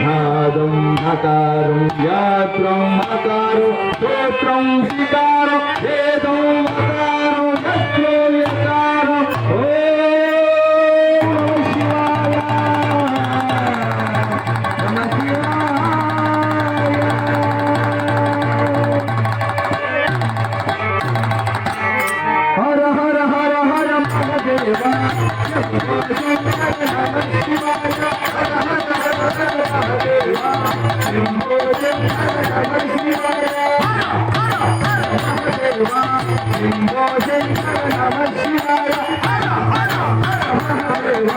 నాదం యాత్రం మకారం స్తోత్రం శ్రీకారం వేదం మకారం యత్రో యకారం ఓం నమః శివాయ నమః శివాయ. హర హర హర హర మహాదేవ శంభో శంకర నమః శివాయ. హర హర హర హర మహాదేవ శంభో శంకర నమః శివాయ. శంభో శంకర నమః శివాయ. హర హర హర మహాదేవ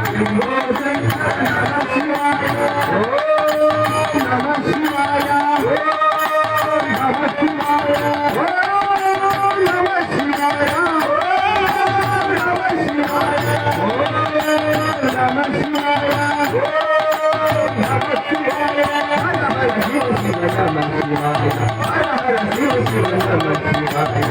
శంభో శంకర నమః శివాయ. ఓం నమః శివాయ. ఓం నమః శివాయ. ఓం నమః శివాయ. ఓం నమః శివాయ. ఓం నమః శివాయ. నమః శివాయ. హర హర శివ శివ నమః శివాయ. హర హర శివ శివ నమః శివాయ.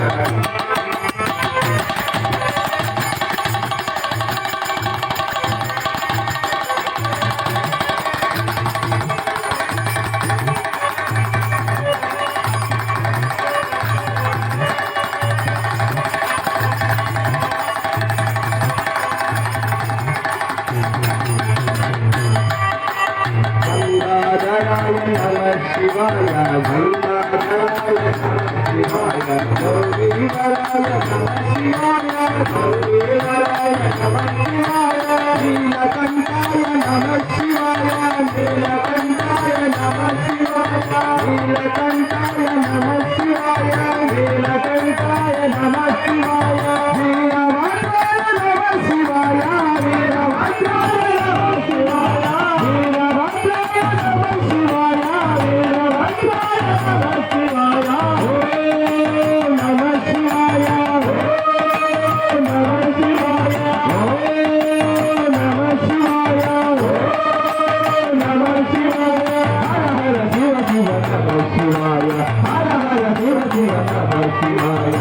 గంగాధరాయ నమః శివాయ. గంగాధరాయ నమః శివాయ. గౌరీవరాయ నమః శివాయ. గౌరీవరాయ నమః శివాయ. నీలకంఠాయ నమః శివాయ. నీలకంఠాయ నమః శివాయ. నీలకంఠాయ నమః శివాయ. నీలకంఠాయ నమః శివాయ. వీరభద్రాయ నమః శివాయ. వీరభద్రాయ నమః శివాయ. వీరభద్రాయ నమః శివాయ. వీరభద్రాయ నమః శివాయ. ఓం నమః శివాయ. ఓం నమః శివాయ. ఓం నమః శివాయ. ఓం నమః శివాయ. హర హర శివ శివ నమః శివాయ. హర హర శివ శివ నమః శివాయ.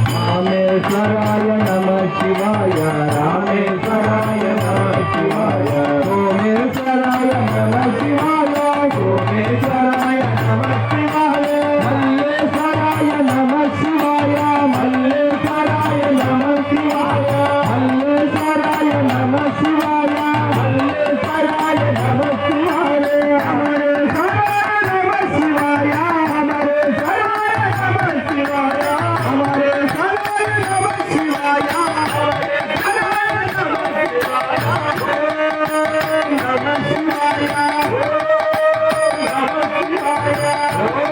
రామేశ్వరాయ నమః శివాయ. రామేశ్వరాయ నమః శివాయ. సోమేశ్వరాయ నమః శివాయ. సోమేశ్వరాయ నమః శివాయ. మల్లేశ్వరాయ నమః శివాయ. మల్లేశ్వరాయ నమః శివాయ. మల్లేశ్వరాయ నమః శివాయ. మల్లేశ్వరాయ నమః శివాయ. అమరేశ్వరాయ నమః శివాయ. అమరేశ్వరాయ నమః శివాయ. అమరేశ్వరాయ నమః శివాయ. అమరేశ్వరాయ నమః శివాయ. ఓం నమః శివాయ. ఓం నమః శివాయ. ఓం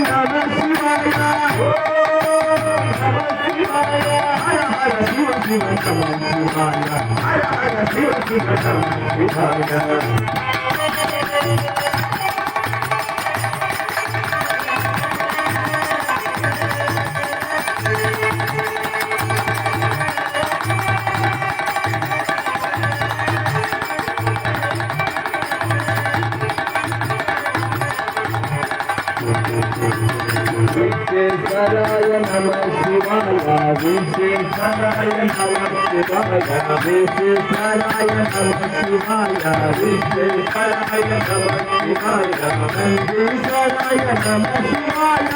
నమః శివాయ. ఓం నమః శివాయ. హర హర శివ శివ నమః శివాయ. హర హర శివ శివ నమః శివాయ. విశ్వేశ్వరాయ నమః శివాయ. విశ్వేశ్వరాయ నమః శివాయ. విశ్వేశ్వరాయ నమః శివాయ. విశ్వేశ్వరాయ నమః శివాయ. నందీశ్వరాయ నమః శివాయ.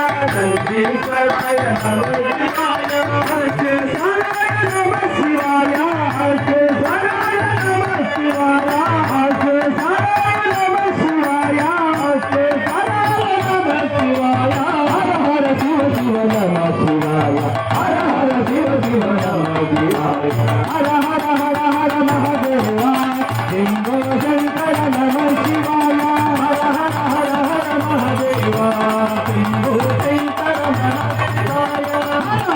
నందీశ్వరాయ నమః శివాయ. హర్షేశ్వరాయ నమః శివాయ. హర్షేశ్వరాయ నమః శివాయ. హర్షేశ్వరాయ నమః శివాయ. హర్షేశ్వరాయ నమః శివాయ. హర హర శివ శివ నమః శివాయ. హర హర శివ శివ నమః శివాయ. హర హర హర హర మహాదేవ శంభో శంకర నమః శివాయ. హర హర హర హర మహాదేవ శంభో శంకర నమః శివాయ. హర హర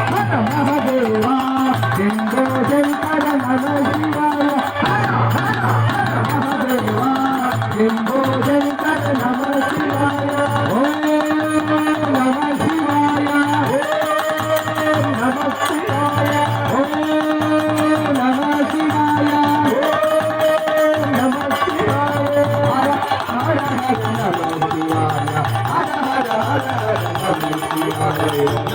హర మహాదేవ शिवाय